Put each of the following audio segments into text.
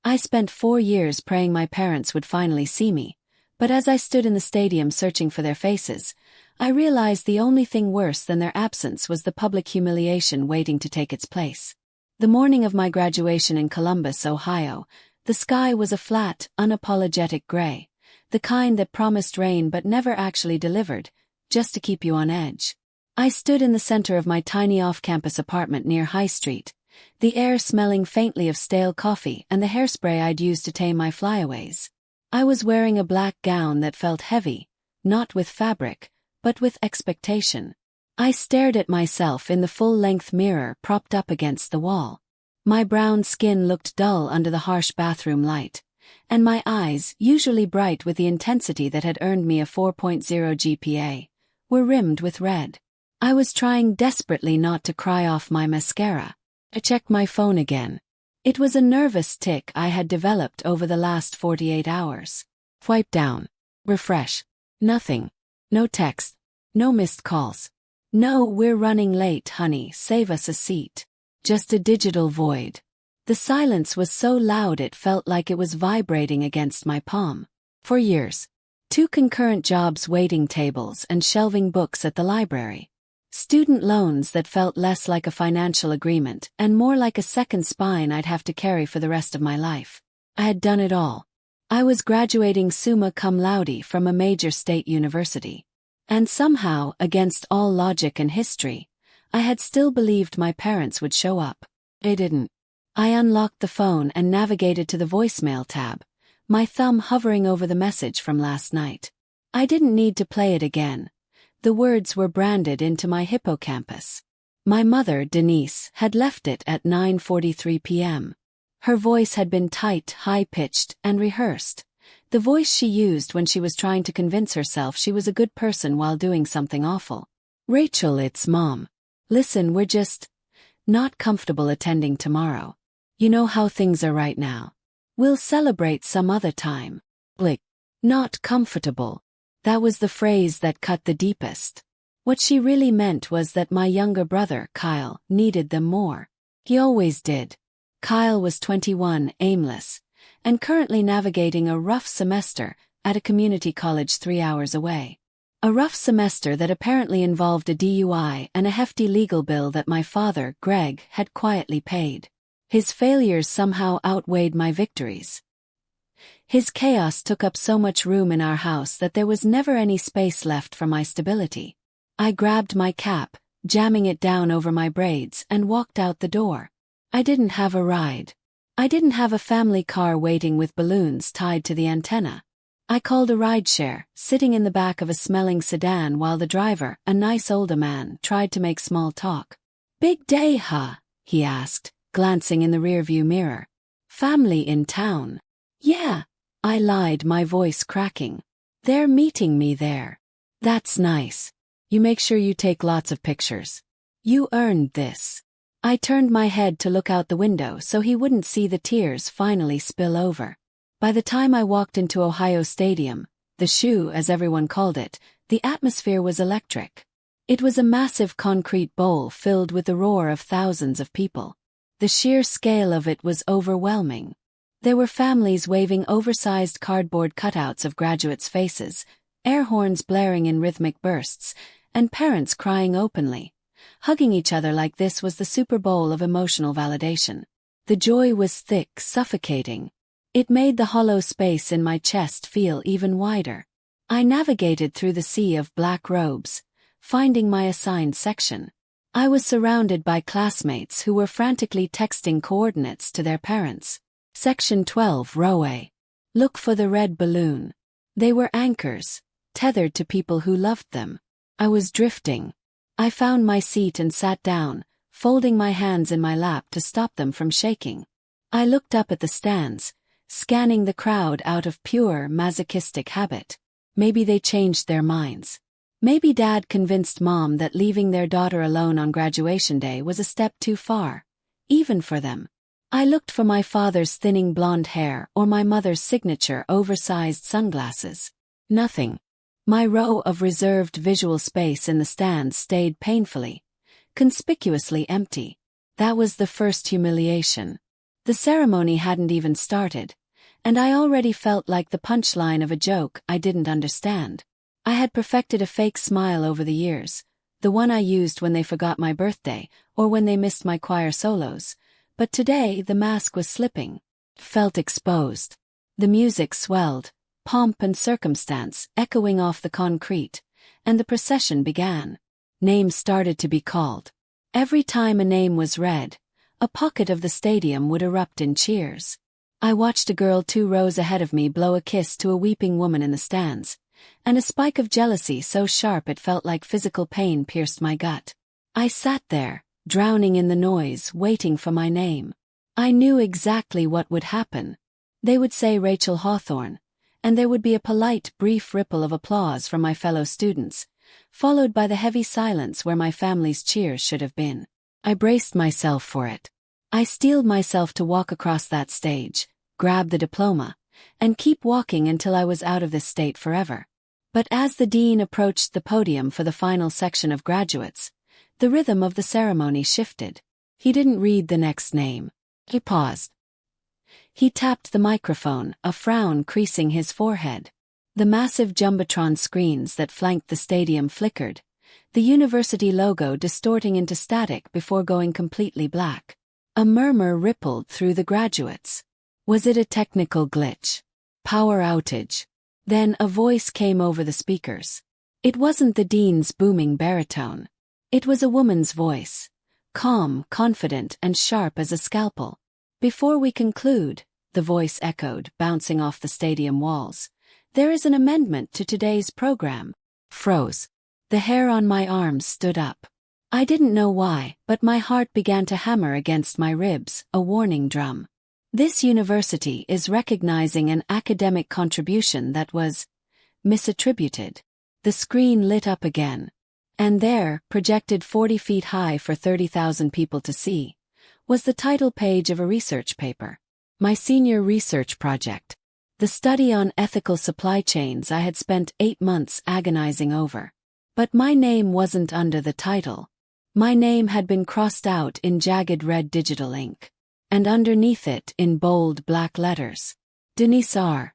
I spent 4 years praying my parents would finally see me, but as I stood in the stadium searching for their faces, I realized the only thing worse than their absence was the public humiliation waiting to take its place. The morning of my graduation in Columbus, Ohio, the sky was a flat, unapologetic gray, the kind that promised rain but never actually delivered, just to keep you on edge. I stood in the center of my tiny off-campus apartment near High Street, the air smelling faintly of stale coffee and the hairspray I'd used to tame my flyaways. I was wearing a black gown that felt heavy, not with fabric, but with expectation. I stared at myself in the full-length mirror propped up against the wall. My brown skin looked dull under the harsh bathroom light, and my eyes, usually bright with the intensity that had earned me a 4.0 GPA, were rimmed with red. I was trying desperately not to cry off my mascara. I checked my phone again. It was a nervous tic I had developed over the last 48 hours. Swipe down. Refresh. Nothing. No text. No missed calls. No, we're running late, honey, save us a seat. Just a digital void. The silence was so loud it felt like it was vibrating against my palm. For years. 2 concurrent jobs, waiting tables and shelving books at the library. Student loans that felt less like a financial agreement and more like a second spine I'd have to carry for the rest of my life. I had done it all. I was graduating summa cum laude from a major state university. And somehow, against all logic and history, I had still believed my parents would show up. They didn't. I unlocked the phone and navigated to the voicemail tab, my thumb hovering over the message from last night. I didn't need to play it again. The words were branded into my hippocampus. My mother, Denise, had left it at 9:43 p.m. Her voice had been tight, high-pitched, and rehearsed. The voice she used when she was trying to convince herself she was a good person while doing something awful. Rachel, it's Mom. Listen, we're just not comfortable attending tomorrow. You know how things are right now. We'll celebrate some other time. Blick. Not comfortable. That was the phrase that cut the deepest. What she really meant was that my younger brother, Kyle, needed them more. He always did. Kyle was 21, aimless, and currently navigating a rough semester at a community college 3 hours away. A rough semester that apparently involved a DUI and a hefty legal bill that my father, Greg, had quietly paid. His failures somehow outweighed my victories. His chaos took up so much room in our house that there was never any space left for my stability. I grabbed my cap, jamming it down over my braids, and walked out the door. I didn't have a ride. I didn't have a family car waiting with balloons tied to the antenna. I called a rideshare, sitting in the back of a smelling sedan while the driver, a nice older man, tried to make small talk. "Big day, huh?" he asked, glancing in the rearview mirror. "Family in town." "Yeah," I lied, my voice cracking. "They're meeting me there." "That's nice. You make sure you take lots of pictures. You earned this." I turned my head to look out the window so he wouldn't see the tears finally spill over. By the time I walked into Ohio Stadium, the shoe as everyone called it, the atmosphere was electric. It was a massive concrete bowl filled with the roar of thousands of people. The sheer scale of it was overwhelming. There were families waving oversized cardboard cutouts of graduates' faces, air horns blaring in rhythmic bursts, and parents crying openly. Hugging each other like this was the Super Bowl of emotional validation. The joy was thick, suffocating. It made the hollow space in my chest feel even wider. I navigated through the sea of black robes, finding my assigned section. I was surrounded by classmates who were frantically texting coordinates to their parents. Section 12, Row A. Look for the red balloon. They were anchors, tethered to people who loved them. I was drifting. I found my seat and sat down, folding my hands in my lap to stop them from shaking. I looked up at the stands, scanning the crowd out of pure masochistic habit. Maybe they changed their minds. Maybe Dad convinced Mom that leaving their daughter alone on graduation day was a step too far, even for them. I looked for my father's thinning blonde hair or my mother's signature oversized sunglasses. Nothing. My row of reserved visual space in the stands stayed painfully, conspicuously empty. That was the first humiliation. The ceremony hadn't even started, and I already felt like the punchline of a joke I didn't understand. I had perfected a fake smile over the years, the one I used when they forgot my birthday or when they missed my choir solos, but today the mask was slipping. Felt exposed. The music swelled, pomp and circumstance echoing off the concrete, and the procession began. Names started to be called. Every time a name was read, a pocket of the stadium would erupt in cheers. I watched a girl 2 rows ahead of me blow a kiss to a weeping woman in the stands, and a spike of jealousy so sharp it felt like physical pain pierced my gut. I sat there, drowning in the noise, waiting for my name. I knew exactly what would happen. They would say Rachel Hawthorne, and there would be a polite, brief ripple of applause from my fellow students, followed by the heavy silence where my family's cheers should have been. I braced myself for it. I steeled myself to walk across that stage, grab the diploma, and keep walking until I was out of this state forever. But as the dean approached the podium for the final section of graduates, the rhythm of the ceremony shifted. He didn't read the next name. He paused. He tapped the microphone, a frown creasing his forehead. The massive jumbotron screens that flanked the stadium flickered, the university logo distorting into static before going completely black. A murmur rippled through the graduates. Was it a technical glitch? Power outage? Then a voice came over the speakers. It wasn't the dean's booming baritone. It was a woman's voice, calm, confident, and sharp as a scalpel. Before we conclude, the voice echoed, bouncing off the stadium walls, there is an amendment to today's program. Froze. The hair on my arms stood up. I didn't know why, but my heart began to hammer against my ribs, a warning drum. This university is recognizing an academic contribution that was misattributed. The screen lit up again. And there, projected 40 feet high for 30,000 people to see, was the title page of a research paper. My senior research project. The study on ethical supply chains I had spent 8 months agonizing over. But my name wasn't under the title. My name had been crossed out in jagged red digital ink. And underneath it in bold black letters. Denise R.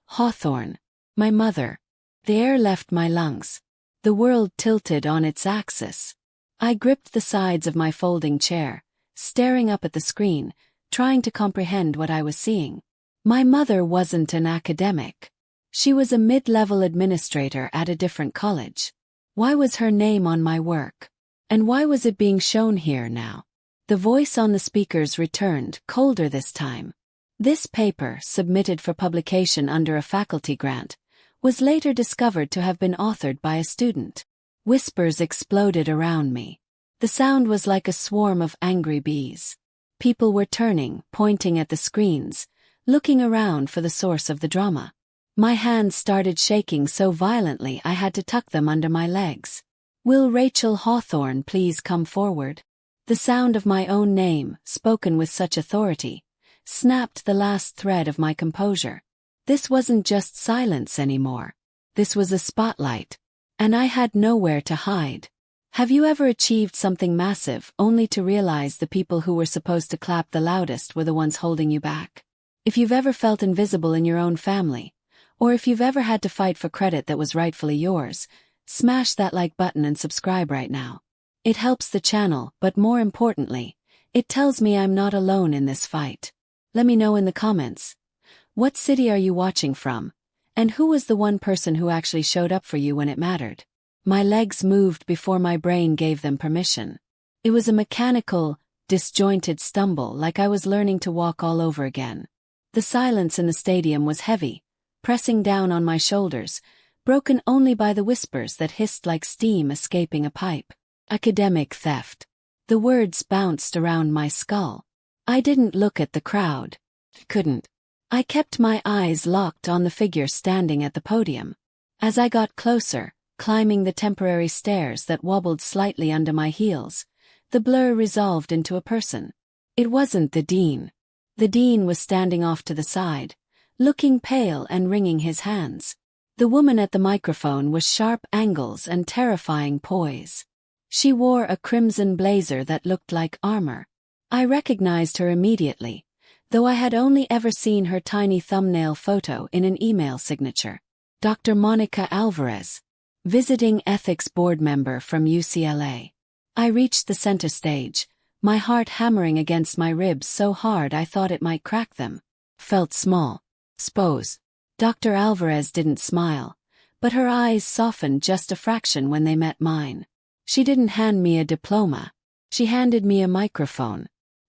Hawthorne. My mother. The air left my lungs. The world tilted on its axis. I gripped the sides of my folding chair, staring up at the screen, trying to comprehend what I was seeing. My mother wasn't an academic. She was a mid-level administrator at a different college. Why was her name on my work? And why was it being shown here now? The voice on the speakers returned, colder this time. This paper, submitted for publication under a faculty grant, was later discovered to have been authored by a student. Whispers exploded around me. The sound was like a swarm of angry bees. People were turning, pointing at the screens, looking around for the source of the drama. My hands started shaking so violently I had to tuck them under my legs. Will Rachel Hawthorne please come forward? The sound of my own name, spoken with such authority, snapped the last thread of my composure. This wasn't just silence anymore. This was a spotlight. And I had nowhere to hide. Have you ever achieved something massive only to realize the people who were supposed to clap the loudest were the ones holding you back? If you've ever felt invisible in your own family, or if you've ever had to fight for credit that was rightfully yours, smash that like button and subscribe right now. It helps the channel, but more importantly, it tells me I'm not alone in this fight. Let me know in the comments. What city are you watching from? And who was the one person who actually showed up for you when it mattered? My legs moved before my brain gave them permission. It was a mechanical, disjointed stumble, like I was learning to walk all over again. The silence in the stadium was heavy, pressing down on my shoulders, broken only by the whispers that hissed like steam escaping a pipe. Academic theft. The words bounced around my skull. I didn't look at the crowd. Couldn't. I kept my eyes locked on the figure standing at the podium. As I got closer, climbing the temporary stairs that wobbled slightly under my heels, the blur resolved into a person. It wasn't the dean. The dean was standing off to the side, looking pale and wringing his hands. The woman at the microphone was sharp angles and terrifying poise. She wore a crimson blazer that looked like armor. I recognized her immediately, though I had only ever seen her tiny thumbnail photo in an email signature. Dr. Monica Alvarez, visiting ethics board member from UCLA. I reached the center stage, my heart hammering against my ribs so hard I thought it might crack them. Felt small. Suppose. Dr. Alvarez didn't smile, but her eyes softened just a fraction when they met mine. She didn't hand me a diploma. She handed me a microphone.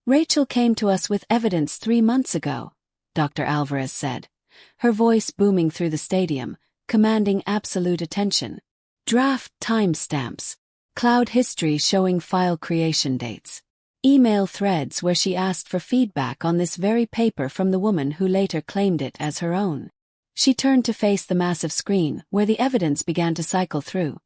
Rachel came to us with evidence 3 months ago, Dr. Alvarez said, her voice booming through the stadium, commanding absolute attention. Draft timestamps. Cloud history showing file creation dates. Email threads where she asked for feedback on this very paper from the woman who later claimed it as her own. She turned to face the massive screen where the evidence began to cycle through.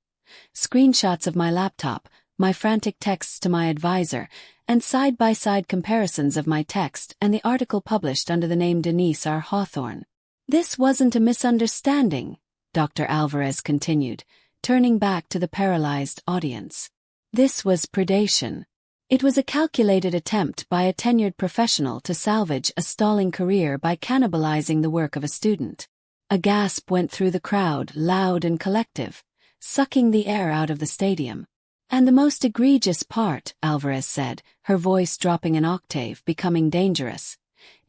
Screenshots of my laptop, my frantic texts to my advisor, and side-by-side comparisons of my text and the article published under the name Denise R. Hawthorne. This wasn't a misunderstanding, Dr. Alvarez continued, turning back to the paralyzed audience. This was predation. It was a calculated attempt by a tenured professional to salvage a stalling career by cannibalizing the work of a student. A gasp went through the crowd, loud and collective, sucking the air out of the stadium. And the most egregious part, Alvarez said, her voice dropping an octave, becoming dangerous,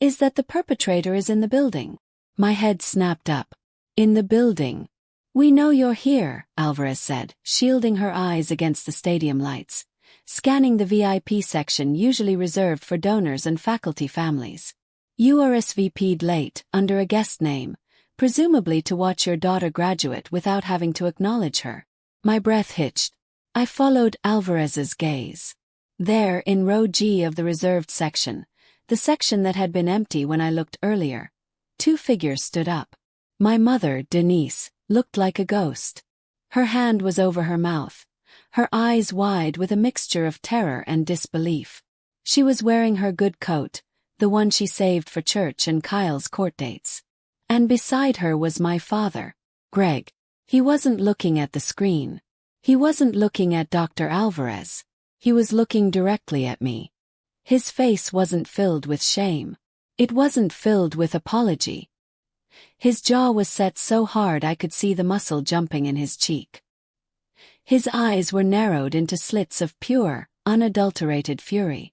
is that the perpetrator is in the building. My head snapped up. In the building. We know you're here, Alvarez said, shielding her eyes against the stadium lights, scanning the VIP section usually reserved for donors and faculty families. You RSVP'd late, under a guest name, presumably to watch your daughter graduate without having to acknowledge her. My breath hitched. I followed Alvarez's gaze. There, in row G of the reserved section, the section that had been empty when I looked earlier, 2 figures stood up. My mother, Denise, looked like a ghost. Her hand was over her mouth, her eyes wide with a mixture of terror and disbelief. She was wearing her good coat, the one she saved for church and Kyle's court dates. And beside her was my father, Greg. He wasn't looking at the screen. He wasn't looking at Dr. Alvarez. He was looking directly at me. His face wasn't filled with shame. It wasn't filled with apology. His jaw was set so hard I could see the muscle jumping in his cheek. His eyes were narrowed into slits of pure, unadulterated fury.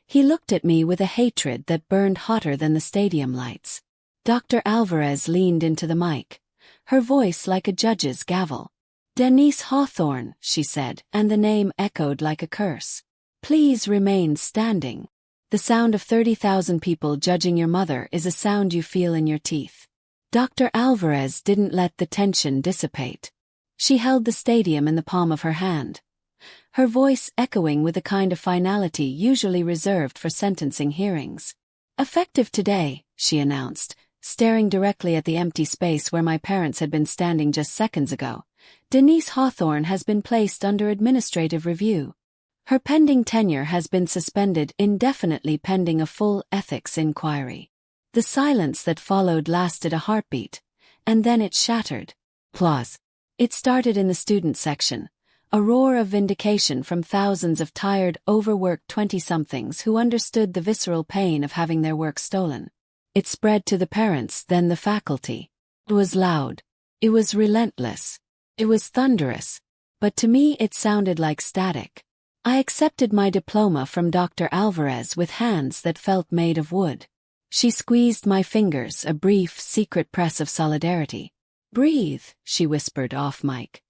He looked at me with a hatred that burned hotter than the stadium lights. Dr. Alvarez leaned into the mic, her voice like a judge's gavel. Denise Hawthorne, she said, and the name echoed like a curse. Please remain standing. The sound of 30,000 people judging your mother is a sound you feel in your teeth. Dr. Alvarez didn't let the tension dissipate. She held the stadium in the palm of her hand, her voice echoing with a kind of finality usually reserved for sentencing hearings. Effective today, she announced, staring directly at the empty space where my parents had been standing just seconds ago. Denise Hawthorne has been placed under administrative review. Her pending tenure has been suspended indefinitely pending a full ethics inquiry. The silence that followed lasted a heartbeat, and then it shattered. Applause. It started in the student section, a roar of vindication from thousands of tired, overworked 20-somethings who understood the visceral pain of having their work stolen. It spread to the parents, then the faculty. It was loud. It was relentless. It was thunderous. But to me it sounded like static. I accepted my diploma from Dr. Alvarez with hands that felt made of wood. She squeezed my fingers, a brief, secret press of solidarity. Breathe, she whispered off mic.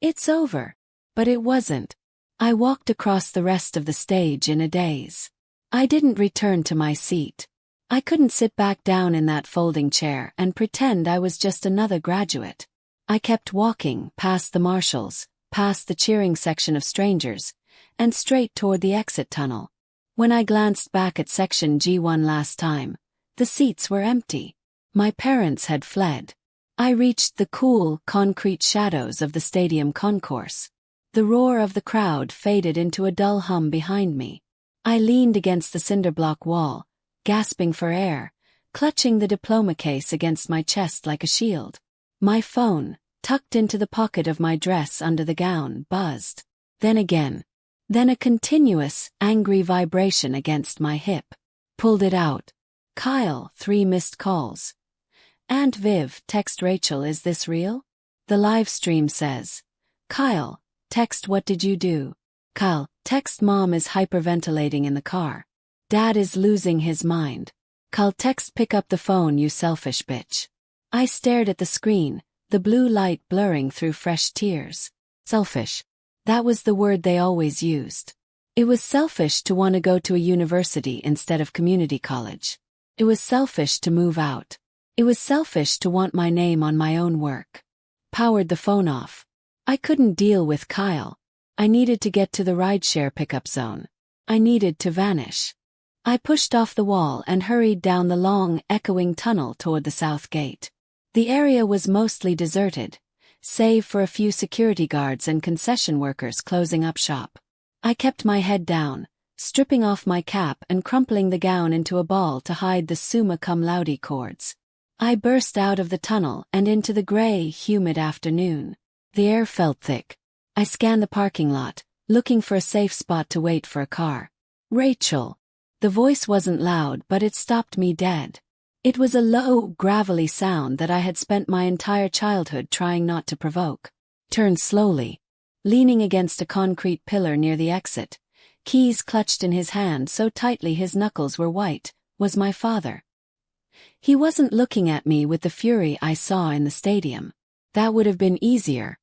It's over. But it wasn't. I walked across the rest of the stage in a daze. I didn't return to my seat. I couldn't sit back down in that folding chair and pretend I was just another graduate. I kept walking, past the marshals, past the cheering section of strangers, and straight toward the exit tunnel. When I glanced back at section G1 last time, the seats were empty. My parents had fled. I reached the cool, concrete shadows of the stadium concourse. The roar of the crowd faded into a dull hum behind me. I leaned against the cinderblock wall, gasping for air, clutching the diploma case against my chest like a shield. My phone, tucked into the pocket of my dress under the gown, buzzed. Then again. Then a continuous, angry vibration against my hip. Pulled it out. Kyle, 3 missed calls. Aunt Viv, text Rachel, is this real? The live stream says. Kyle, text what did you do? Kyle, text mom is hyperventilating in the car. Dad is losing his mind. Kyle, text pick up the phone, you selfish bitch. I stared at the screen, the blue light blurring through fresh tears. Selfish. That was the word they always used. It was selfish to want to go to a university instead of community college. It was selfish to move out. It was selfish to want my name on my own work. Powered the phone off. I couldn't deal with Kyle. I needed to get to the rideshare pickup zone. I needed to vanish. I pushed off the wall and hurried down the long, echoing tunnel toward the south gate. The area was mostly deserted, save for a few security guards and concession workers closing up shop. I kept my head down, stripping off my cap and crumpling the gown into a ball to hide the summa cum laude cords. I burst out of the tunnel and into the gray, humid afternoon. The air felt thick. I scanned the parking lot, looking for a safe spot to wait for a car. Rachel. The voice wasn't loud, but it stopped me dead. It was a low, gravelly sound that I had spent my entire childhood trying not to provoke. Turned slowly. Leaning against a concrete pillar near the exit, keys clutched in his hand so tightly his knuckles were white, was my father. He wasn't looking at me with the fury I saw in the stadium. That would have been easier.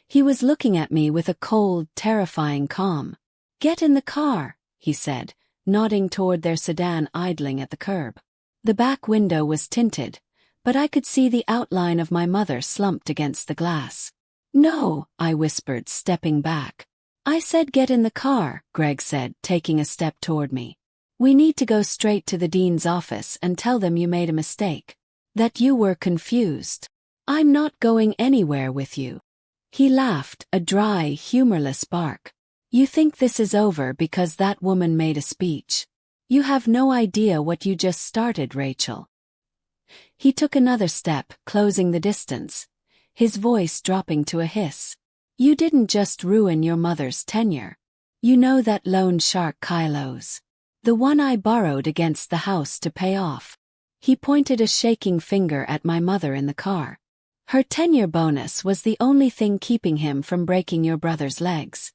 He was looking at me with a cold, terrifying calm. Get in the car, he said, nodding toward their sedan idling at the curb. The back window was tinted, but I could see the outline of my mother slumped against the glass. No, I whispered, stepping back. I said get in the car, Greg said, taking a step toward me. We need to go straight to the dean's office and tell them you made a mistake. That you were confused. I'm not going anywhere with you. He laughed, a dry, humorless bark. You think this is over because that woman made a speech. You have no idea what you just started, Rachel. He took another step, closing the distance, his voice dropping to a hiss. You didn't just ruin your mother's tenure. You know that loan shark Kylo's. The one I borrowed against the house to pay off. He pointed a shaking finger at my mother in the car. Her tenure bonus was the only thing keeping him from breaking your brother's legs.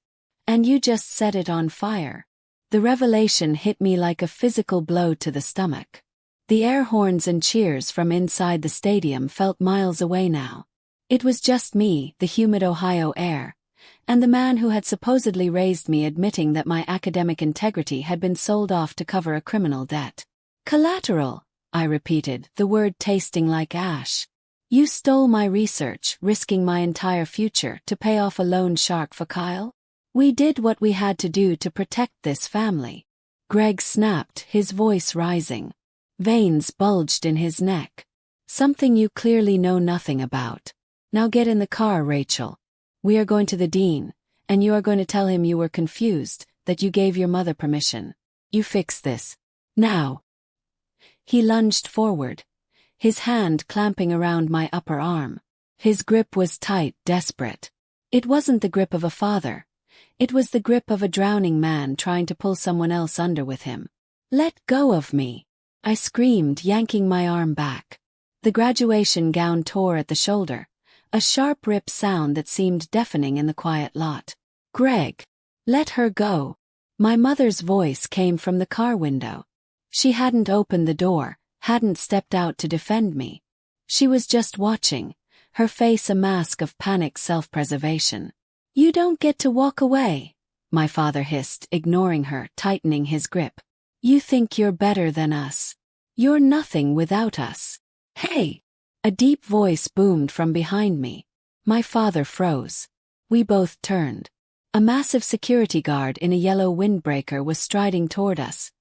And you just set it on fire. The revelation hit me like a physical blow to the stomach. The air horns and cheers from inside the stadium felt miles away now. It was just me, the humid Ohio air, and the man who had supposedly raised me admitting that my academic integrity had been sold off to cover a criminal debt. Collateral, I repeated, the word tasting like ash. You stole my research, risking my entire future to pay off a loan shark for Kyle? We did what we had to do to protect this family. Greg snapped, his voice rising. Veins bulged in his neck. Something you clearly know nothing about. Now get in the car, Rachel. We are going to the dean, and you are going to tell him you were confused, that you gave your mother permission. You fix this. Now. He lunged forward, his hand clamping around my upper arm. His grip was tight, desperate. It wasn't the grip of a father. It was the grip of a drowning man trying to pull someone else under with him. Let go of me. I screamed, yanking my arm back. The graduation gown tore at the shoulder, a sharp rip sound that seemed deafening in the quiet lot. Greg, let her go. My mother's voice came from the car window. She hadn't opened the door, hadn't stepped out to defend me. She was just watching, her face a mask of panicked self-preservation. You don't get to walk away, my father hissed, ignoring her, tightening his grip. You think you're better than us. You're nothing without us. Hey! A deep voice boomed from behind me. My father froze. We both turned. A massive security guard in a yellow windbreaker was striding toward us,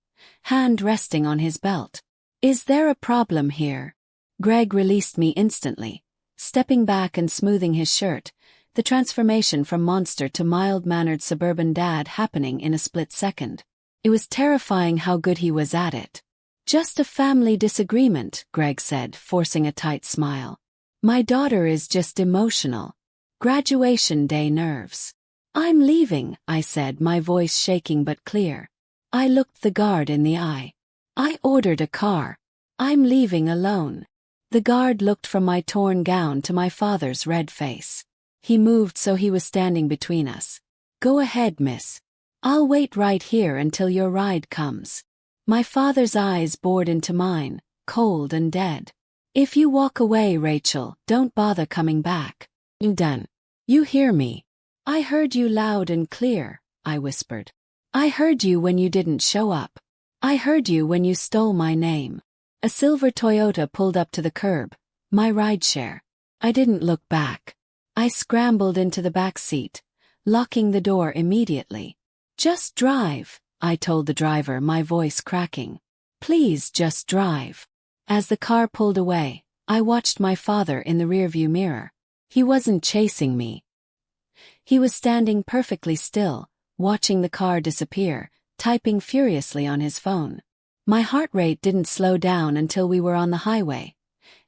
hand resting on his belt. Is there a problem here? Greg released me instantly, stepping back and smoothing his shirt, the transformation from monster to mild-mannered suburban dad happening in a split second. It was terrifying how good he was at it. Just a family disagreement, Greg said, forcing a tight smile. My daughter is just emotional. Graduation day nerves. I'm leaving, I said, my voice shaking but clear. I looked the guard in the eye. I ordered a car. I'm leaving alone. The guard looked from my torn gown to my father's red face. He moved so he was standing between us. Go ahead, miss. I'll wait right here until your ride comes. My father's eyes bored into mine, cold and dead. If you walk away, Rachel, don't bother coming back. Done. You hear me? I heard you loud and clear, I whispered. I heard you when you didn't show up. I heard you when you stole my name. A silver Toyota pulled up to the curb, my rideshare. I didn't look back. I scrambled into the back seat, locking the door immediately. Just drive, I told the driver, my voice cracking. Please just drive. As the car pulled away, I watched my father in the rearview mirror. He wasn't chasing me. He was standing perfectly still, watching the car disappear, typing furiously on his phone. My heart rate didn't slow down until we were on the highway,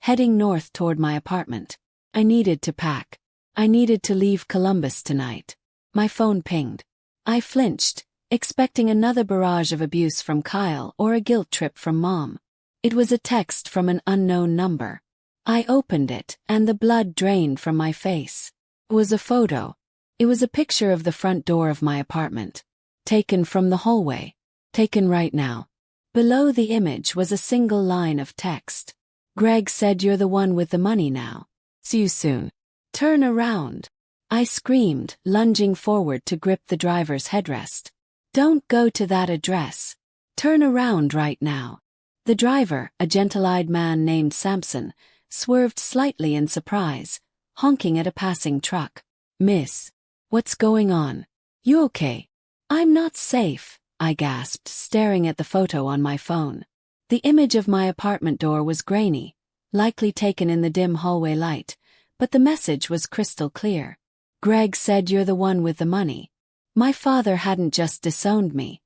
heading north toward my apartment. I needed to pack. I needed to leave Columbus tonight. My phone pinged. I flinched, expecting another barrage of abuse from Kyle or a guilt trip from Mom. It was a text from an unknown number. I opened it, and the blood drained from my face. It was a photo. It was a picture of the front door of my apartment. Taken from the hallway. Taken right now. Below the image was a single line of text. Greg said you're the one with the money now. See you soon. Turn around. I screamed, lunging forward to grip the driver's headrest. Don't go to that address. Turn around right now. The driver, a gentle-eyed man named Sampson, swerved slightly in surprise, honking at a passing truck. Miss, what's going on? You okay? I'm not safe, I gasped, staring at the photo on my phone. The image of my apartment door was grainy, likely taken in the dim hallway light, but the message was crystal clear. Greg said you're the one with the money. My father hadn't just disowned me.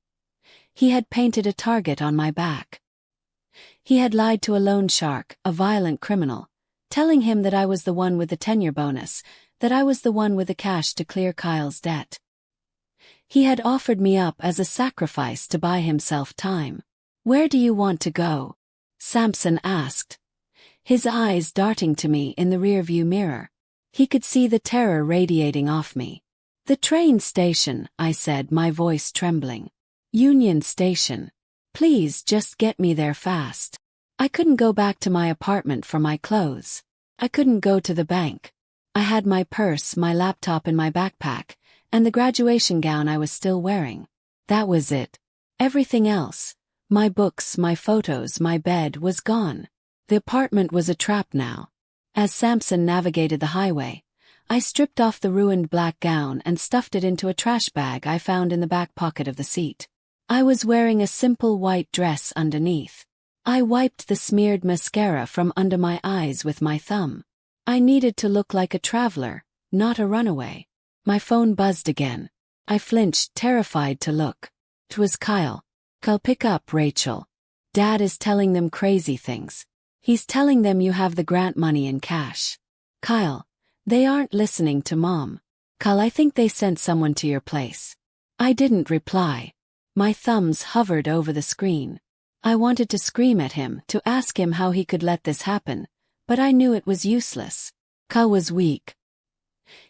He had painted a target on my back. He had lied to a loan shark, a violent criminal, telling him that I was the one with the tenure bonus, that I was the one with the cash to clear Kyle's debt. He had offered me up as a sacrifice to buy himself time. Where do you want to go? Sampson asked, his eyes darting to me in the rearview mirror. He could see the terror radiating off me. The train station, I said, my voice trembling. Union Station. Please just get me there fast. I couldn't go back to my apartment for my clothes. I couldn't go to the bank. I had my purse, my laptop in my backpack, and the graduation gown I was still wearing. That was it. Everything else, my books, my photos, my bed, was gone. The apartment was a trap now. As Sampson navigated the highway, I stripped off the ruined black gown and stuffed it into a trash bag I found in the back pocket of the seat. I was wearing a simple white dress underneath. I wiped the smeared mascara from under my eyes with my thumb. I needed to look like a traveler, not a runaway. My phone buzzed again. I flinched, terrified to look. It was Kyle. Kyle, pick up, Rachel. Dad is telling them crazy things. He's telling them you have the grant money in cash. Kyle, they aren't listening to Mom. Kyle, I think they sent someone to your place. I didn't reply. My thumbs hovered over the screen. I wanted to scream at him, to ask him how he could let this happen, but I knew it was useless. Kyle was weak.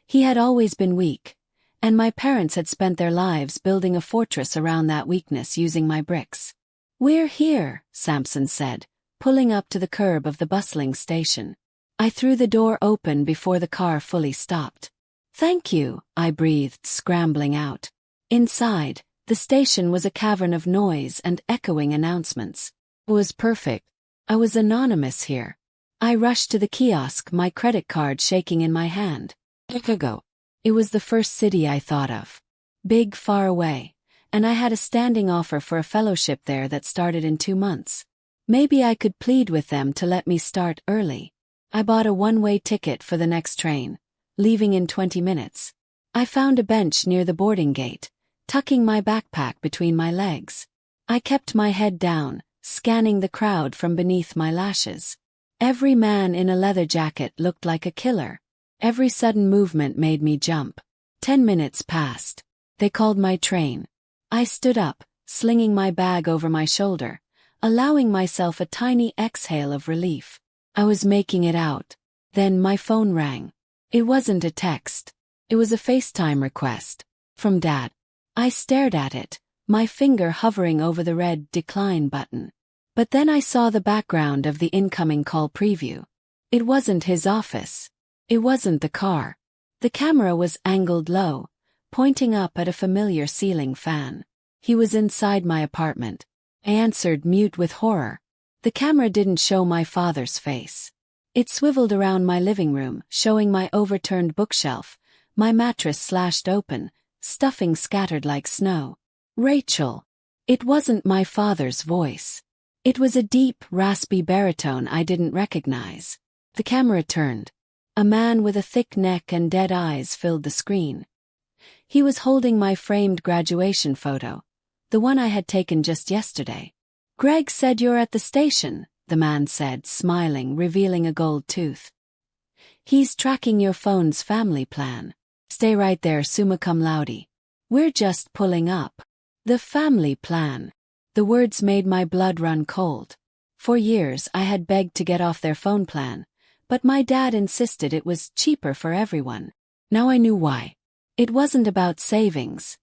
He had always been weak, and my parents had spent their lives building a fortress around that weakness using my bricks. We're here, Sampson said, pulling up to the curb of the bustling station. I threw the door open before the car fully stopped. Thank you, I breathed, scrambling out. Inside, the station was a cavern of noise and echoing announcements. It was perfect. I was anonymous here. I rushed to the kiosk, my credit card shaking in my hand. Chicago. It was the first city I thought of. Big, far away, and I had a standing offer for a fellowship there that started in 2 months. Maybe I could plead with them to let me start early. I bought a one-way ticket for the next train, leaving in 20 minutes. I found a bench near the boarding gate, tucking my backpack between my legs. I kept my head down, scanning the crowd from beneath my lashes. Every man in a leather jacket looked like a killer. Every sudden movement made me jump. 10 minutes passed. They called my train. I stood up, slinging my bag over my shoulder, allowing myself a tiny exhale of relief. I was making it out. Then my phone rang. It wasn't a text. It was a FaceTime request. From Dad. I stared at it, my finger hovering over the red decline button. But then I saw the background of the incoming call preview. It wasn't his office. It wasn't the car. The camera was angled low, pointing up at a familiar ceiling fan. He was inside my apartment. I answered, mute with horror. The camera didn't show my father's face. It swiveled around my living room, showing my overturned bookshelf, my mattress slashed open, stuffing scattered like snow. Rachel. It wasn't my father's voice. It was a deep, raspy baritone I didn't recognize. The camera turned. A man with a thick neck and dead eyes filled the screen. He was holding my framed graduation photo, the one I had taken just yesterday. "Greg said you're at the station," the man said, smiling, revealing a gold tooth. "He's tracking your phone's family plan. Stay right there, summa cum laude. We're just pulling up." The family plan. The words made my blood run cold. For years I had begged to get off their phone plan, but my dad insisted it was cheaper for everyone. Now I knew why. It wasn't about savings.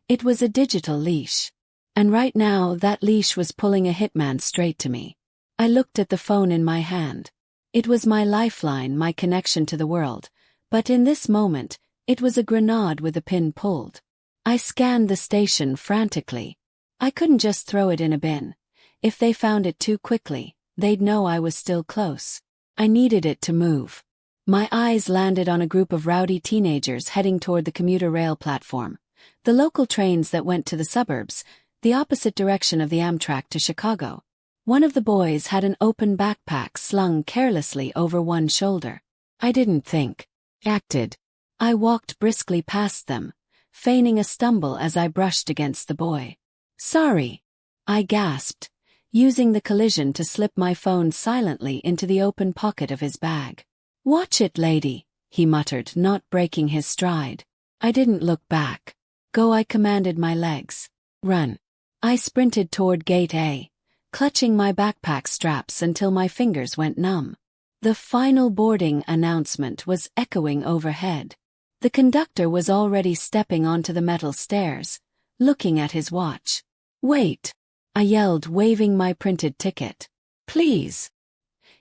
It was a digital leash. And right now that leash was pulling a hitman straight to me. I looked at the phone in my hand. It was my lifeline, my connection to the world, but in this moment, it was a grenade with a pin pulled. I scanned the station frantically. I couldn't just throw it in a bin. If they found it too quickly, they'd know I was still close. I needed it to move. My eyes landed on a group of rowdy teenagers heading toward the commuter rail platform, the local trains that went to the suburbs, the opposite direction of the Amtrak to Chicago. One of the boys had an open backpack slung carelessly over one shoulder. I didn't think. Acted. I walked briskly past them, feigning a stumble as I brushed against the boy. "Sorry," I gasped, using the collision to slip my phone silently into the open pocket of his bag. "Watch it, lady," he muttered, not breaking his stride. I didn't look back. "Go," I commanded my legs. "Run." I sprinted toward Gate A, clutching my backpack straps until my fingers went numb. The final boarding announcement was echoing overhead. The conductor was already stepping onto the metal stairs, looking at his watch. "Wait," I yelled, waving my printed ticket. "Please."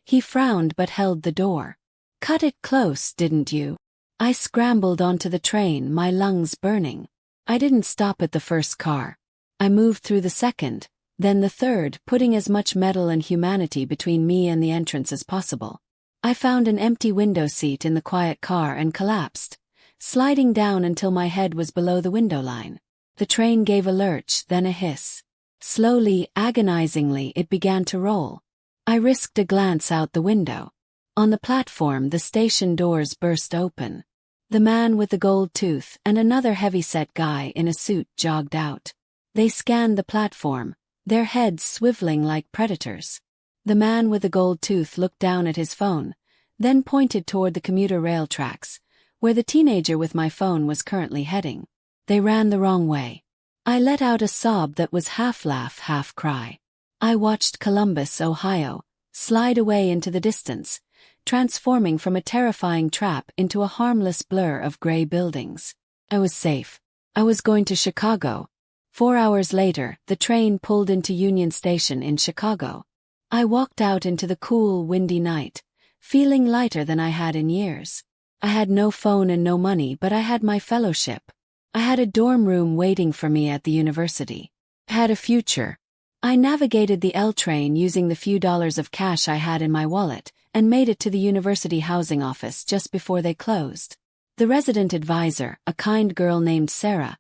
He frowned but held the door. "Cut it close, didn't you?" I scrambled onto the train, my lungs burning. I didn't stop at the first car. I moved through the second, then the third, putting as much metal and humanity between me and the entrance as possible. I found an empty window seat in the quiet car and collapsed, sliding down until my head was below the window line. The train gave a lurch, then a hiss. Slowly, agonizingly, it began to roll. I risked a glance out the window. On the platform, the station doors burst open. The man with the gold tooth and another heavy-set guy in a suit jogged out. They scanned the platform, their heads swiveling like predators. The man with the gold tooth looked down at his phone, then pointed toward the commuter rail tracks, where the teenager with my phone was currently heading. They ran the wrong way. I let out a sob that was half laugh, half cry. I watched Columbus, Ohio, slide away into the distance, transforming from a terrifying trap into a harmless blur of gray buildings. I was safe. I was going to Chicago. 4 hours later, the train pulled into Union Station in Chicago. I walked out into the cool, windy night, feeling lighter than I had in years. I had no phone and no money, but I had my fellowship. I had a dorm room waiting for me at the university. I had a future. I navigated the L train using the few dollars of cash I had in my wallet, and made it to the university housing office just before they closed. The resident advisor, a kind girl named Sarah,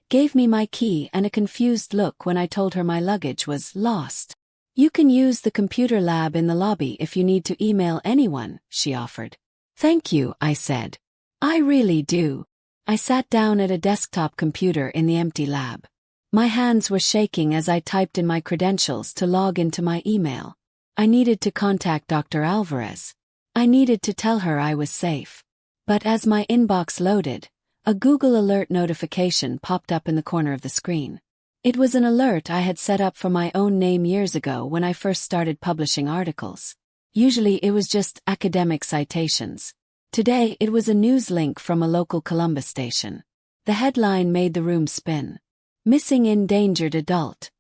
gave me my key and a confused look when I told her my luggage was lost. "You can use the computer lab in the lobby if you need to email anyone," she offered. "Thank you," I said. "I really do." I sat down at a desktop computer in the empty lab. My hands were shaking as I typed in my credentials to log into my email. I needed to contact Dr. Alvarez. I needed to tell her I was safe. But as my inbox loaded, A Google Alert notification popped up in the corner of the screen. It was an alert I had set up for my own name years ago when I first started publishing articles. Usually it was just academic citations. Today it was a news link from a local Columbus station. The headline made the room spin. Missing endangered adult.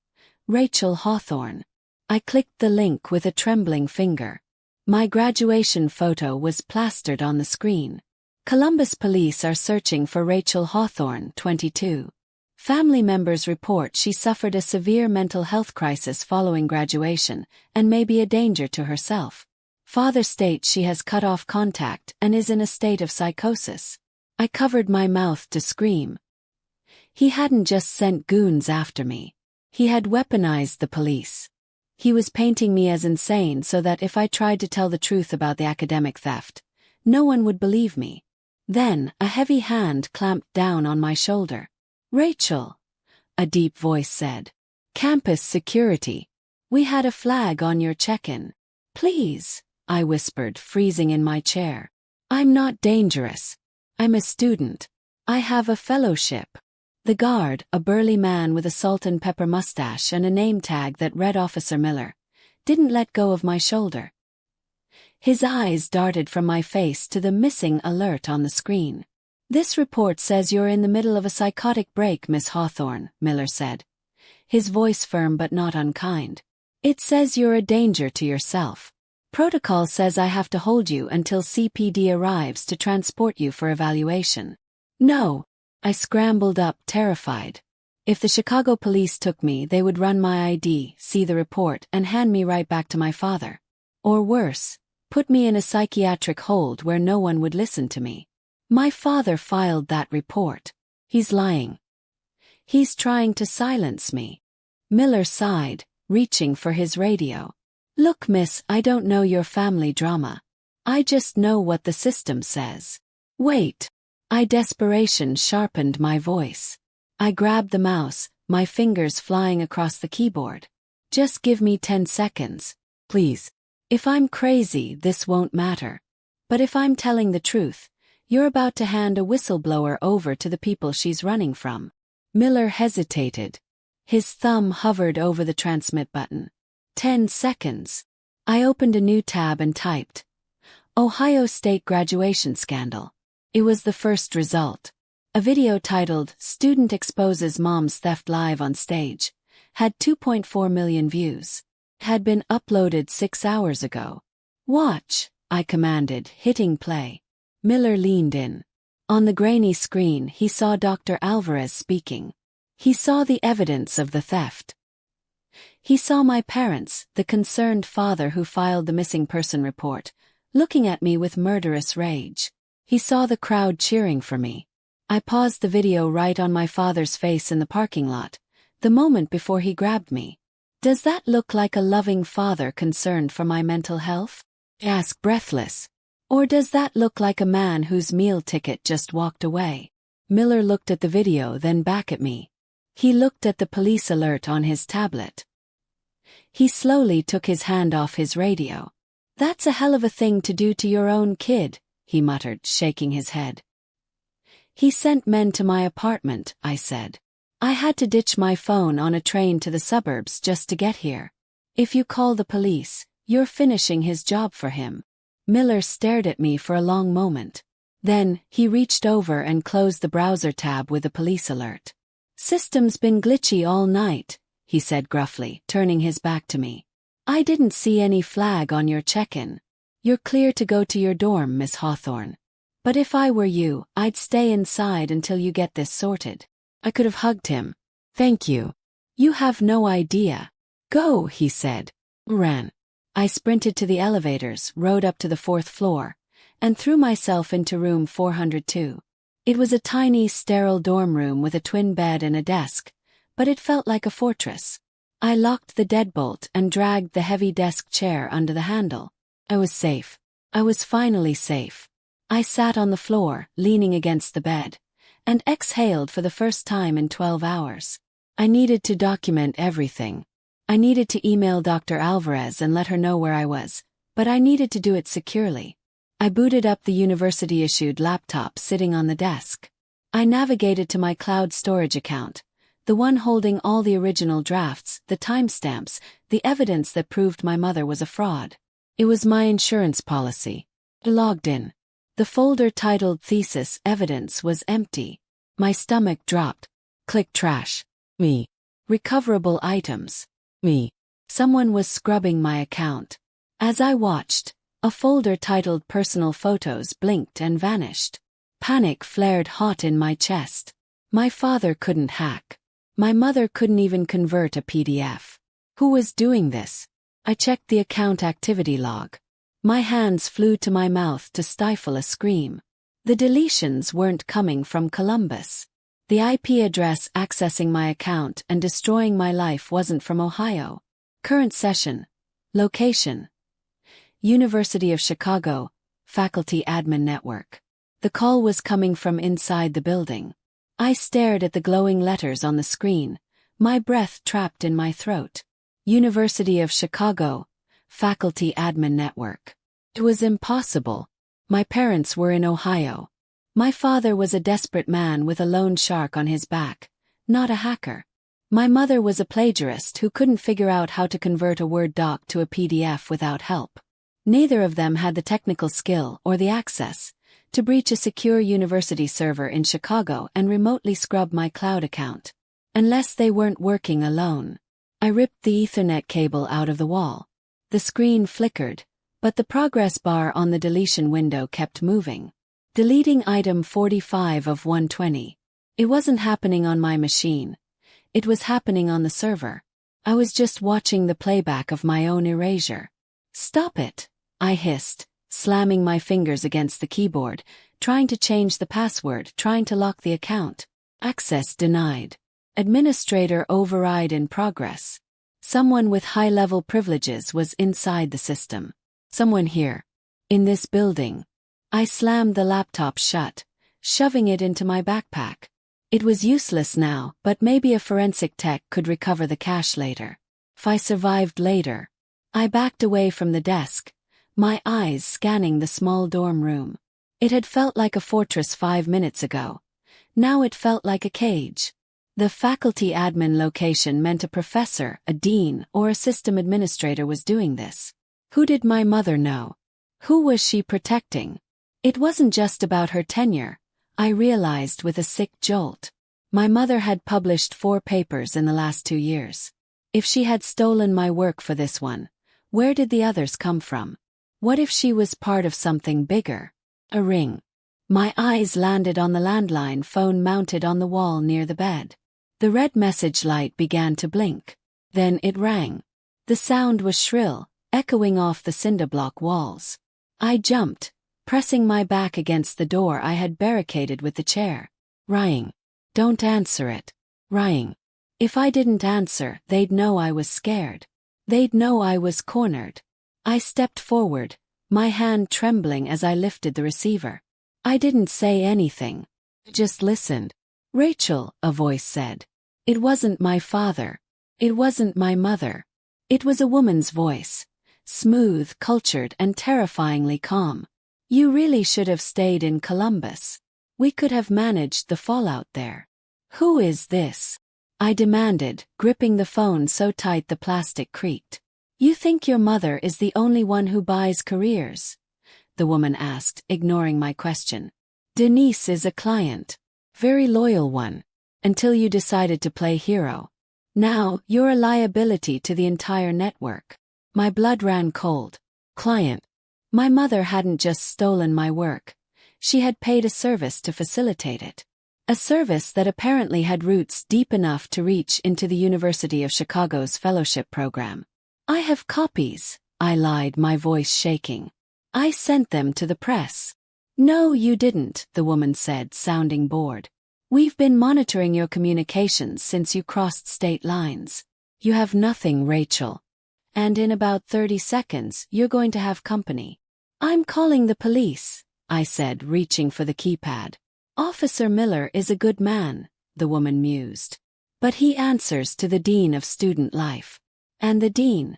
Rachel Hawthorne. I clicked the link with a trembling finger. My graduation photo was plastered on the screen. Columbus police are searching for Rachel Hawthorne, 22. Family members report she suffered a severe mental health crisis following graduation and may be a danger to herself. Father states she has cut off contact and is in a state of psychosis. I covered my mouth to scream. He hadn't just sent goons after me. He had weaponized the police. He was painting me as insane so that if I tried to tell the truth about the academic theft, no one would believe me. Then, a heavy hand clamped down on my shoulder. "Rachel," a deep voice said. "Campus security. We had a flag on your check-in." "Please," I whispered, freezing in my chair. "I'm not dangerous. I'm a student. I have a fellowship." The guard, a burly man with a salt and pepper mustache and a name tag that read Officer Miller, didn't let go of my shoulder. His eyes darted from my face to the missing alert on the screen. "This report says you're in the middle of a psychotic break, Miss Hawthorne," Miller said, his voice firm but not unkind. "It says you're a danger to yourself. Protocol says I have to hold you until CPD arrives to transport you for evaluation." "No." I scrambled up, terrified. If the Chicago police took me, they would run my ID, see the report, and hand me right back to my father. Or worse, put me in a psychiatric hold where no one would listen to me. My father filed that report. He's lying. He's trying to silence me. Miller sighed, reaching for his radio. "Look, miss, I don't know your family drama. I just know what the system says." "Wait." Desperation sharpened my voice. I grabbed the mouse, my fingers flying across the keyboard. "Just give me 10 seconds, please. If I'm crazy, this won't matter. But if I'm telling the truth, you're about to hand a whistleblower over to the people she's running from." Miller hesitated. His thumb hovered over the transmit button. 10 seconds. I opened a new tab and typed, "Ohio State graduation scandal." It was the first result. A video titled, "Student Exposes Mom's Theft Live on Stage," had 2.4 million views. Had been uploaded 6 hours ago. "Watch," I commanded, hitting play. Miller leaned in. On the grainy screen, he saw Dr. Alvarez speaking. He saw the evidence of the theft. He saw my parents, the concerned father who filed the missing person report, looking at me with murderous rage. He saw the crowd cheering for me. I paused the video right on my father's face in the parking lot, the moment before he grabbed me. "Does that look like a loving father concerned for my mental health?" I asked, breathless. "Or does that look like a man whose meal ticket just walked away?" Miller looked at the video, then back at me. He looked at the police alert on his tablet. He slowly took his hand off his radio. "That's a hell of a thing to do to your own kid," he muttered, shaking his head. "He sent men to my apartment," I said. "I had to ditch my phone on a train to the suburbs just to get here. If you call the police, you're finishing his job for him." Miller stared at me for a long moment. Then, he reached over and closed the browser tab with the police alert. "System's been glitchy all night," he said gruffly, turning his back to me. "I didn't see any flag on your check-in. You're clear to go to your dorm, Miss Hawthorne. But if I were you, I'd stay inside until you get this sorted." I could have hugged him. "Thank you. You have no idea." "Go," he said. Ran. I sprinted to the elevators, rode up to the 4th floor, and threw myself into room 402. It was a tiny, sterile dorm room with a twin bed and a desk, but it felt like a fortress. I locked the deadbolt and dragged the heavy desk chair under the handle. I was safe. I was finally safe. I sat on the floor, leaning against the bed, and exhaled for the first time in 12 hours. I needed to document everything. I needed to email Dr. Alvarez and let her know where I was, but I needed to do it securely. I booted up the university-issued laptop sitting on the desk. I navigated to my cloud storage account, the one holding all the original drafts, the timestamps, the evidence that proved my mother was a fraud. It was my insurance policy. I logged in. The folder titled Thesis Evidence was empty. My stomach dropped. Click trash. Me. Recoverable items. Me. Someone was scrubbing my account. As I watched, a folder titled Personal Photos blinked and vanished. Panic flared hot in my chest. My father couldn't hack. My mother couldn't even convert a PDF. Who was doing this? I checked the account activity log. My hands flew to my mouth to stifle a scream. The deletions weren't coming from Columbus. The IP address accessing my account and destroying my life wasn't from Ohio. Current session. Location. University of Chicago, Faculty Admin Network. The call was coming from inside the building. I stared at the glowing letters on the screen, my breath trapped in my throat. University of Chicago, Faculty Admin Network. It was impossible. My parents were in Ohio. My father was a desperate man with a loan shark on his back, not a hacker. My mother was a plagiarist who couldn't figure out how to convert a Word doc to a PDF without help. Neither of them had the technical skill or the access to breach a secure university server in Chicago and remotely scrub my cloud account. Unless they weren't working alone. I ripped the Ethernet cable out of the wall. The screen flickered, but the progress bar on the deletion window kept moving. Deleting item 45 of 120. It wasn't happening on my machine. It was happening on the server. I was just watching the playback of my own erasure. Stop it, I hissed, slamming my fingers against the keyboard, trying to change the password, trying to lock the account. Access denied. Administrator override in progress. Someone with high-level privileges was inside the system. Someone here. In this building. I slammed the laptop shut, shoving it into my backpack. It was useless now, but maybe a forensic tech could recover the cache later. If I survived later. I backed away from the desk, my eyes scanning the small dorm room. It had felt like a fortress 5 minutes ago. Now it felt like a cage. The faculty admin location meant a professor, a dean, or a system administrator was doing this. Who did my mother know? Who was she protecting? It wasn't just about her tenure, I realized with a sick jolt. My mother had published 4 papers in the last 2 years. If she had stolen my work for this one, where did the others come from? What if she was part of something bigger? A ring. My eyes landed on the landline phone mounted on the wall near the bed. The red message light began to blink. Then it rang. The sound was shrill, echoing off the cinder block walls. I jumped, pressing my back against the door I had barricaded with the chair. Ring. Don't answer it. Ring. If I didn't answer, they'd know I was scared. They'd know I was cornered. I stepped forward, my hand trembling as I lifted the receiver. I didn't say anything. I just listened. Rachel, a voice said. It wasn't my father. It wasn't my mother. It was a woman's voice. Smooth, cultured, and terrifyingly calm. You really should have stayed in Columbus. We could have managed the fallout there. Who is this? I demanded, gripping the phone so tight the plastic creaked. You think your mother is the only one who buys careers? The woman asked, ignoring my question. Denise is a client. Very loyal one. Until you decided to play hero. Now, you're a liability to the entire network. My blood ran cold. Client. My mother hadn't just stolen my work. She had paid a service to facilitate it. A service that apparently had roots deep enough to reach into the University of Chicago's fellowship program. I have copies, I lied, my voice shaking. I sent them to the press. No, you didn't, the woman said, sounding bored. We've been monitoring your communications since you crossed state lines. You have nothing, Rachel. And in about 30 seconds, you're going to have company. I'm calling the police, I said, reaching for the keypad. Officer Miller is a good man, the woman mused. But he answers to the dean of student life. And the dean?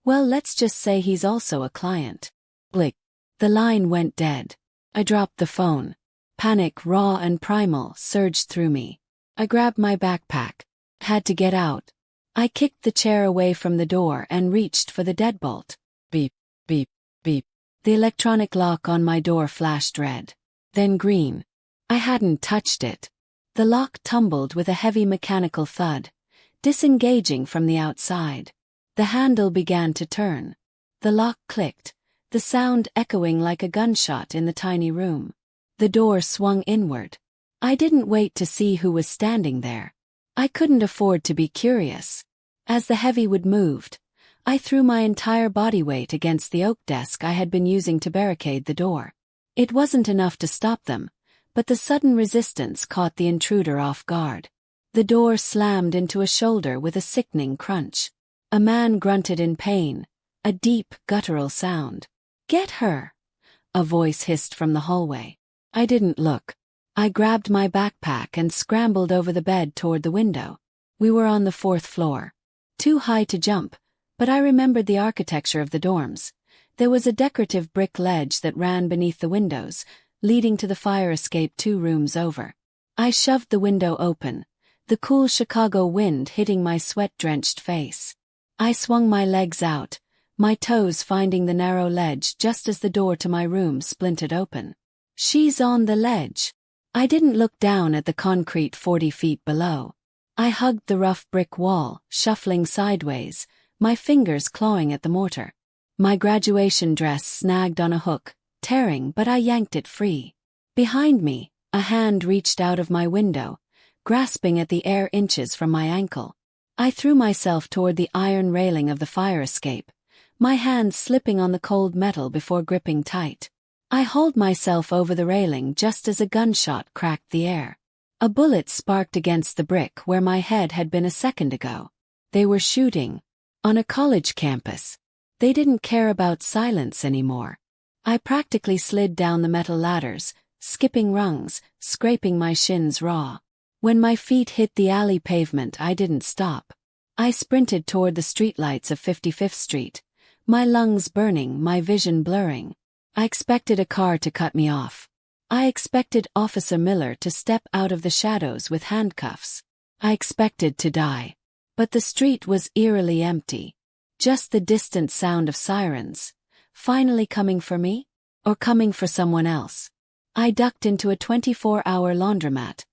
Well, let's just say he's also a client. Blick. The line went dead. I dropped the phone. Panic, raw and primal, surged through me. I grabbed my backpack. Had to get out. I kicked the chair away from the door and reached for the deadbolt. Beep, beep, beep. The electronic lock on my door flashed red. Then green. I hadn't touched it. The lock tumbled with a heavy mechanical thud, disengaging from the outside. The handle began to turn. The lock clicked, the sound echoing like a gunshot in the tiny room. The door swung inward. I didn't wait to see who was standing there. I couldn't afford to be curious. As the heavy wood moved, I threw my entire body weight against the oak desk I had been using to barricade the door. It wasn't enough to stop them, but the sudden resistance caught the intruder off guard. The door slammed into a shoulder with a sickening crunch. A man grunted in pain, a deep, guttural sound. "Get her!" a voice hissed from the hallway. I didn't look. I grabbed my backpack and scrambled over the bed toward the window. We were on the 4th floor. Too high to jump, but I remembered the architecture of the dorms. There was a decorative brick ledge that ran beneath the windows, leading to the fire escape 2 rooms over. I shoved the window open, the cool Chicago wind hitting my sweat-drenched face. I swung my legs out, my toes finding the narrow ledge just as the door to my room splintered open. "She's on the ledge." I didn't look down at the concrete 40 feet below. I hugged the rough brick wall, shuffling sideways, my fingers clawing at the mortar. My graduation dress snagged on a hook, tearing, but I yanked it free. Behind me, a hand reached out of my window, grasping at the air inches from my ankle. I threw myself toward the iron railing of the fire escape, my hands slipping on the cold metal before gripping tight. I hauled myself over the railing just as a gunshot cracked the air. A bullet sparked against the brick where my head had been a second ago. They were shooting. On a college campus. They didn't care about silence anymore. I practically slid down the metal ladders, skipping rungs, scraping my shins raw. When my feet hit the alley pavement, I didn't stop. I sprinted toward the streetlights of 55th Street, my lungs burning, my vision blurring. I expected a car to cut me off. I expected Officer Miller to step out of the shadows with handcuffs. I expected to die. But the street was eerily empty. Just the distant sound of sirens. Finally coming for me? Or coming for someone else? I ducked into a 24-hour laundromat,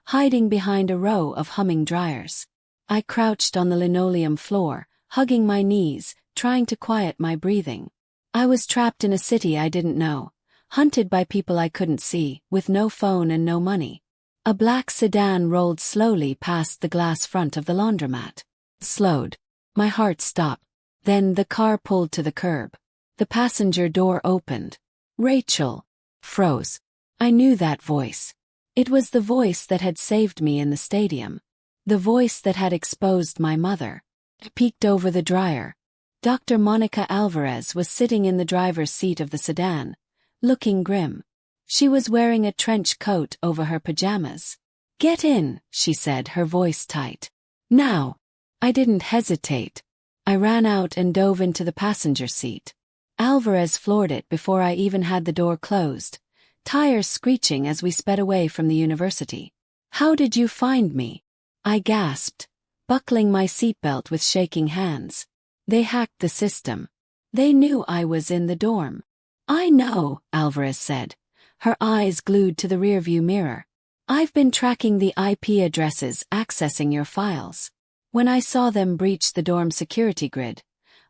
hiding behind a row of humming dryers. I crouched on the linoleum floor, hugging my knees, trying to quiet my breathing. I was trapped in a city I didn't know, hunted by people I couldn't see, with no phone and no money. A black sedan rolled slowly past the glass front of the laundromat. Slowed. My heart stopped. Then the car pulled to the curb. The passenger door opened. "Rachel." Froze. I knew that voice. It was the voice that had saved me in the stadium. The voice that had exposed my mother. I peeked over the dryer. Dr. Monica Alvarez was sitting in the driver's seat of the sedan, looking grim. She was wearing a trench coat over her pajamas. "Get in," she said, her voice tight. "Now." I didn't hesitate. I ran out and dove into the passenger seat. Alvarez floored it before I even had the door closed, tires screeching as we sped away from the university. "How did you find me?" I gasped, buckling my seatbelt with shaking hands. "They hacked the system. They knew I was in the dorm." "I know," Alvarez said, her eyes glued to the rearview mirror. "I've been tracking the IP addresses accessing your files. When I saw them breach the dorm security grid,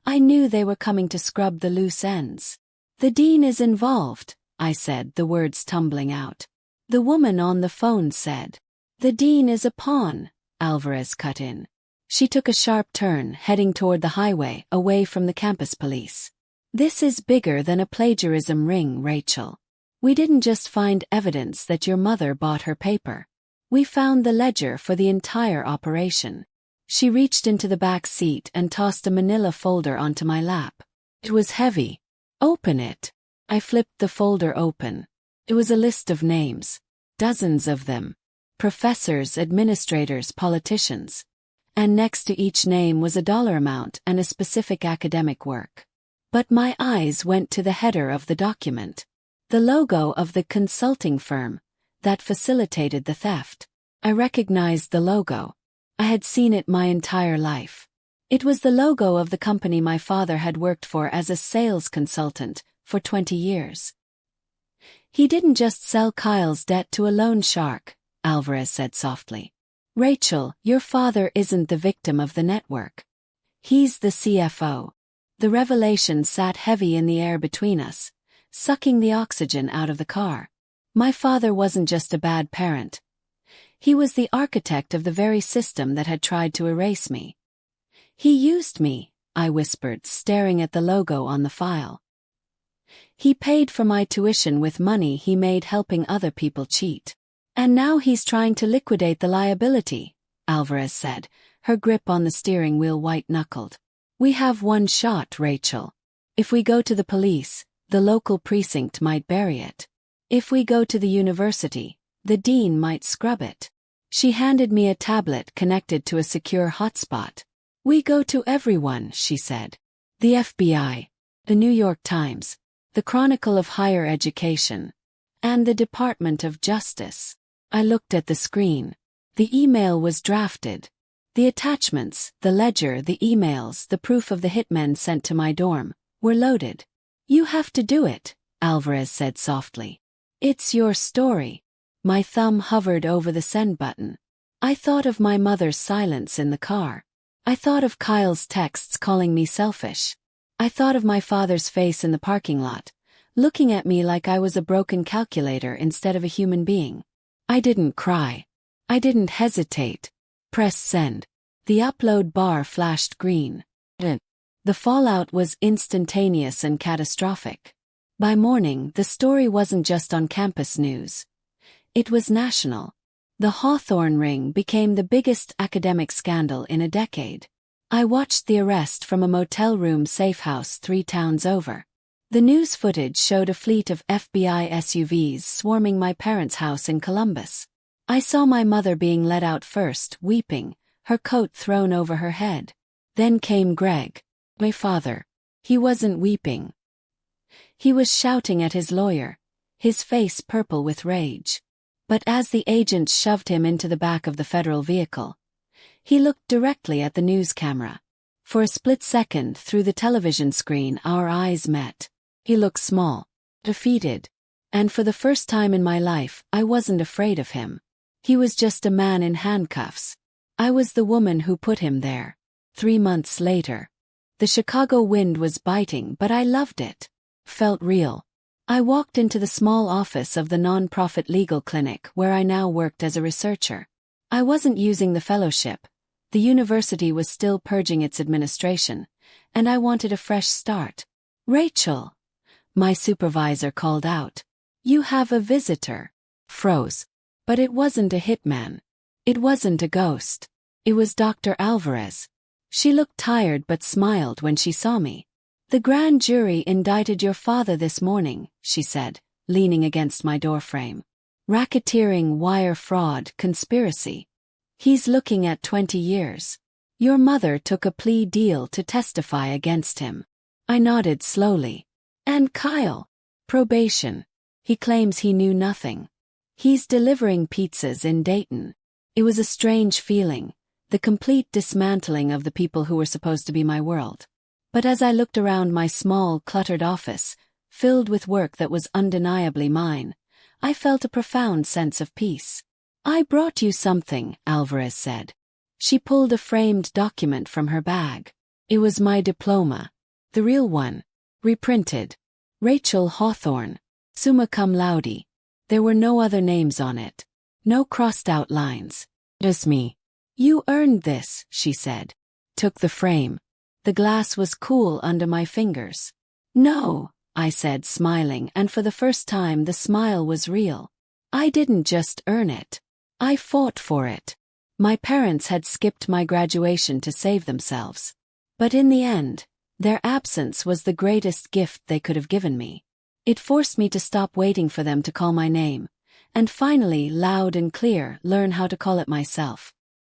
I knew they were coming to scrub the loose ends." "The dean is involved," I said, the words tumbling out. The woman on the phone said. "The dean is a pawn," Alvarez cut in. She took a sharp turn, heading toward the highway, away from the campus police. "This is bigger than a plagiarism ring, Rachel. We didn't just find evidence that your mother bought her paper. We found the ledger for the entire operation." She reached into the back seat and tossed a manila folder onto my lap. It was heavy. "Open it." I flipped the folder open. It was a list of names. Dozens of them. Professors, administrators, politicians. And next to each name was a dollar amount and a specific academic work. But my eyes went to the header of the document. The logo of the consulting firm, that facilitated the theft. I recognized the logo. I had seen it my entire life. It was the logo of the company my father had worked for as a sales consultant for 20 years. He didn't just sell Kyle's debt to a loan shark, Alvarez said softly. Rachel, your father isn't the victim of the network. He's the CFO. The revelation sat heavy in the air between us, sucking the oxygen out of the car. My father wasn't just a bad parent. He was the architect of the very system that had tried to erase me. He used me, I whispered, staring at the logo on the file. He paid for my tuition with money he made helping other people cheat. And now he's trying to liquidate the liability, Alvarez said, her grip on the steering wheel white-knuckled. We have one shot, Rachel. If we go to the police, the local precinct might bury it. If we go to the university, the dean might scrub it. She handed me a tablet connected to a secure hotspot. We go to everyone, she said. The FBI, the New York Times, the Chronicle of Higher Education, and the Department of Justice. I looked at the screen. The email was drafted. The attachments, the ledger, the emails, the proof of the hitmen sent to my dorm, were loaded. You have to do it, Alvarez said softly. It's your story. My thumb hovered over the send button. I thought of my mother's silence in the car. I thought of Kyle's texts calling me selfish. I thought of my father's face in the parking lot, looking at me like I was a broken calculator instead of a human being. I didn't cry. I didn't hesitate. Press send. The upload bar flashed green. The fallout was instantaneous and catastrophic. By morning, the story wasn't just on campus news. It was national. The Hawthorne ring became the biggest academic scandal in a decade. I watched the arrest from a motel room safehouse 3 towns over. The news footage showed a fleet of FBI SUVs swarming my parents' house in Columbus. I saw my mother being let out first, weeping, her coat thrown over her head. Then came Greg, my father. He wasn't weeping. He was shouting at his lawyer, his face purple with rage. But as the agents shoved him into the back of the federal vehicle, he looked directly at the news camera. For a split second through the television screen our eyes met. He looked small, defeated, and for the first time in my life I wasn't afraid of him. He was just a man in handcuffs. I was the woman who put him there. 3 months later. The Chicago wind was biting, but I loved it. Felt real. I walked into the small office of the non-profit legal clinic where I now worked as a researcher. I wasn't using the fellowship. The university was still purging its administration, and I wanted a fresh start. Rachel, my supervisor called out. You have a visitor. Froze. But it wasn't a hitman. It wasn't a ghost. It was Dr. Alvarez. She looked tired but smiled when she saw me. The grand jury indicted your father this morning, she said, leaning against my doorframe. Racketeering, wire fraud, conspiracy. He's looking at 20 years. Your mother took a plea deal to testify against him. I nodded slowly. And Kyle? Probation. He claims he knew nothing. He's delivering pizzas in Dayton. It was a strange feeling, the complete dismantling of the people who were supposed to be my world. But as I looked around my small, cluttered office, filled with work that was undeniably mine, I felt a profound sense of peace. I brought you something, Alvarez said. She pulled a framed document from her bag. It was my diploma. The real one. Reprinted. Rachel Hawthorne. Summa cum laude. There were no other names on it. No crossed-out lines. Just me. You earned this, she said. Took the frame. The glass was cool under my fingers. No, I said, smiling, and for the first time the smile was real. I didn't just earn it. I fought for it. My parents had skipped my graduation to save themselves. But in the end, their absence was the greatest gift they could have given me. It forced me to stop waiting for them to call my name, and finally, loud and clear, learn how to call it myself.